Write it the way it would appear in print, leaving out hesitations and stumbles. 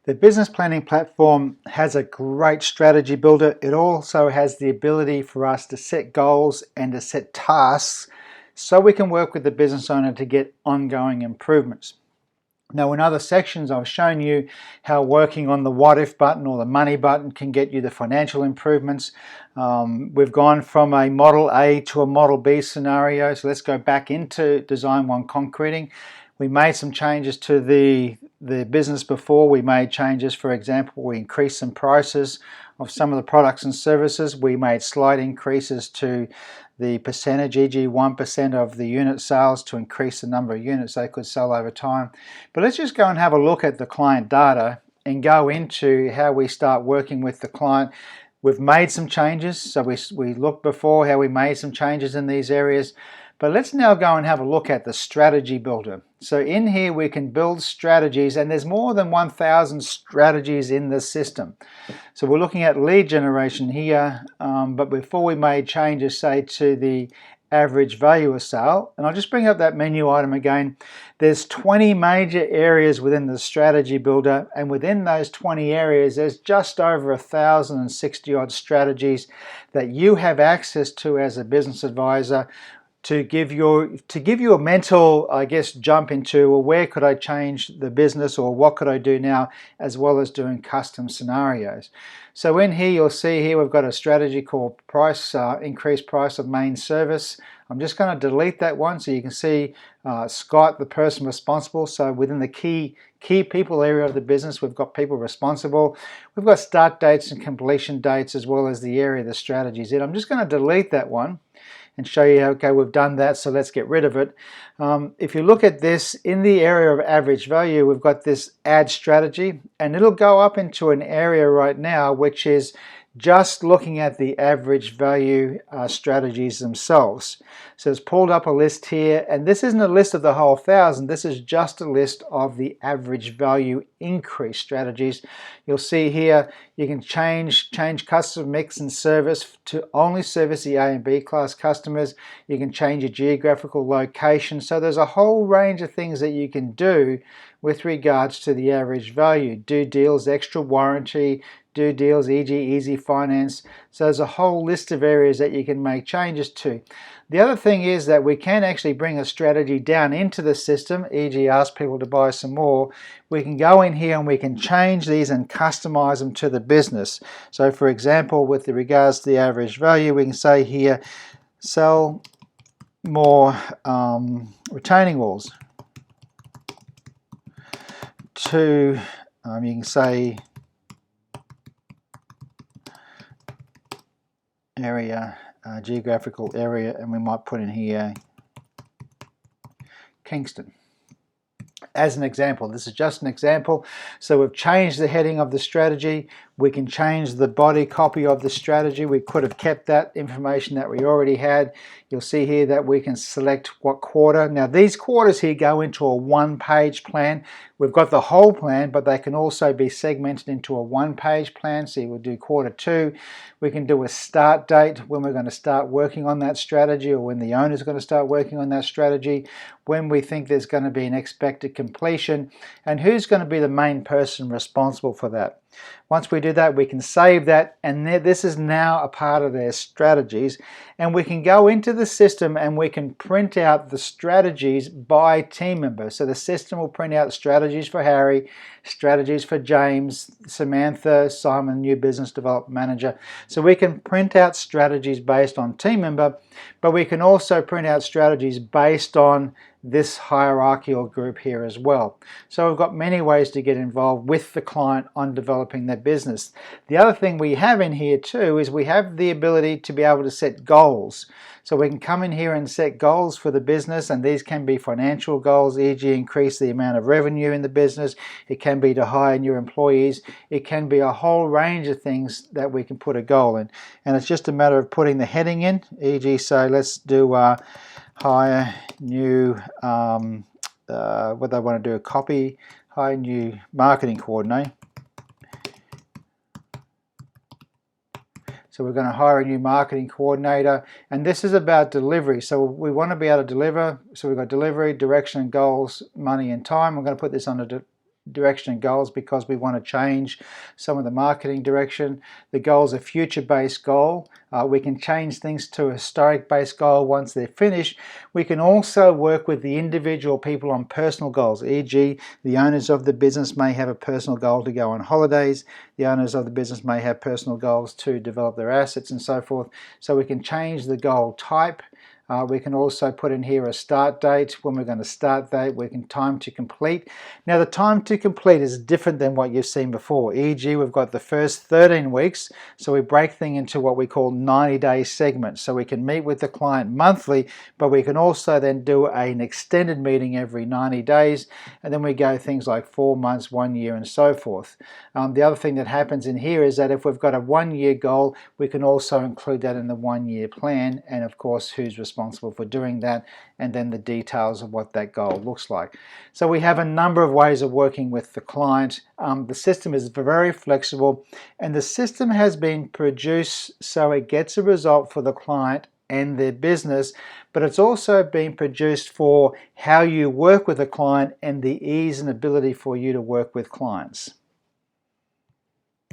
The business planning platform has a great strategy builder. It also has the ability for us to set goals and to set tasks so we can work with the business owner to get ongoing improvements. Now, in other sections, I've shown you how working on the what if button or the money button can get you the financial improvements. We've gone from a model A to a model B scenario. So let's go back into design one concreting. We made some changes to the business before. We made changes, for example, we increased some prices of some of the products and services. We made slight increases to the percentage, e.g. 1% of the unit sales to increase the number of units they could sell over time. But let's just go and have a look at the client data and go into how we start working with the client. We've made some changes, so we looked before how we made some changes in these areas. But let's now go and have a look at the strategy builder. So in here we can build strategies, and there's more than 1,000 strategies in this system. So we're looking at lead generation here, but before we made changes, say, to the average value of sale, and I'll just bring up that menu item again. There's 20 major areas within the strategy builder, and within those 20 areas there's just over 1,060 odd strategies that you have access to as a business advisor to give you a mental, I guess, jump into, well, where could I change the business, or what could I do now, as well as doing custom scenarios. So in here you'll see here we've got a strategy called increase price of main service. I'm just going to delete that one so you can see Scott, the person responsible. So within the key people area of the business, we've got people responsible. We've got start dates and completion dates, as well as the area the strategy's in. I'm just going to delete that one and show you, okay, we've done that, so let's get rid of it. If you look at this, in the area of average value, we've got this add strategy, and it'll go up into an area right now which is just looking at the average value strategies themselves. So it's pulled up a list here, and this isn't a list of the whole 1,000, this is just a list of the average value increase strategies. You'll see here you can change customer mix and service to only service the A and B class customers. You can change your geographical location. So there's a whole range of things that you can do with regards to the average value. Do deals, extra warranty, do deals, e.g. easy finance. So there's a whole list of areas that you can make changes to. The other thing is that we can actually bring a strategy down into the system, e.g. ask people to buy some more. We can go in here and we can change these and customize them to the business. So for example, with regards to the average value, we can say here, sell more retaining walls to, you can say, area, geographical area, and we might put in here Kingston. As an example, this is just an example. So we've changed the heading of the strategy. We can change the body copy of the strategy. We could have kept that information that we already had. You'll see here that we can select what quarter. Now these quarters here go into a one-page plan. We've got the whole plan, but they can also be segmented into a one-page plan. So we'll do quarter 2. We can do a start date, when we're going to start working on that strategy, or when the owner's going to start working on that strategy, when we think there's going to be an expected completion, and who's going to be the main person responsible for that. Once we do that, we can save that, and this is now a part of their strategies, and we can go into the system and we can print out the strategies by team member. So the system will print out strategies for Harry, strategies for James, Samantha, Simon, new business development manager. So we can print out strategies based on team member, but we can also print out strategies based on this hierarchical group here as well. So we've got many ways to get involved with the client on developing their business. The other thing we have in here too is we have the ability to be able to set goals. So we can come in here and set goals for the business, and these can be financial goals, e.g. increase the amount of revenue in the business. It can be to hire new employees. It can be a whole range of things that we can put a goal in. And it's just a matter of putting the heading in, e.g. so let's do hire new, what they want to do, a copy, hire new marketing coordinator. So we're going to hire a new marketing coordinator, and this is about delivery. So we want to be able to deliver. So we've got delivery, direction, goals, money, and time. I'm going to put this under direction and goals because we want to change some of the marketing direction. The goal is a future-based goal. We can change things to a historic-based goal once they're finished. We can also work with the individual people on personal goals, e.g. the owners of the business may have a personal goal to go on holidays, the owners of the business may have personal goals to develop their assets and so forth. So we can change the goal type. We can also put in here a start date, when we're going to start date. We can time to complete. Now the time to complete is different than what you've seen before. E.g. we've got the first 13 weeks, so we break things into what we call 90-day segments. So we can meet with the client monthly, but we can also then do an extended meeting every 90 days, and then we go things like 4 months, 1 year, and so forth. The other thing that happens in here is that if we've got a 1-year goal, we can also include that in the 1-year plan, and of course who's responsible for doing that, and then the details of what that goal looks like. So we have a number of ways of working with the client. The system is very flexible, and the system has been produced so it gets a result for the client and their business, but it's also been produced for how you work with a client and the ease and ability for you to work with clients.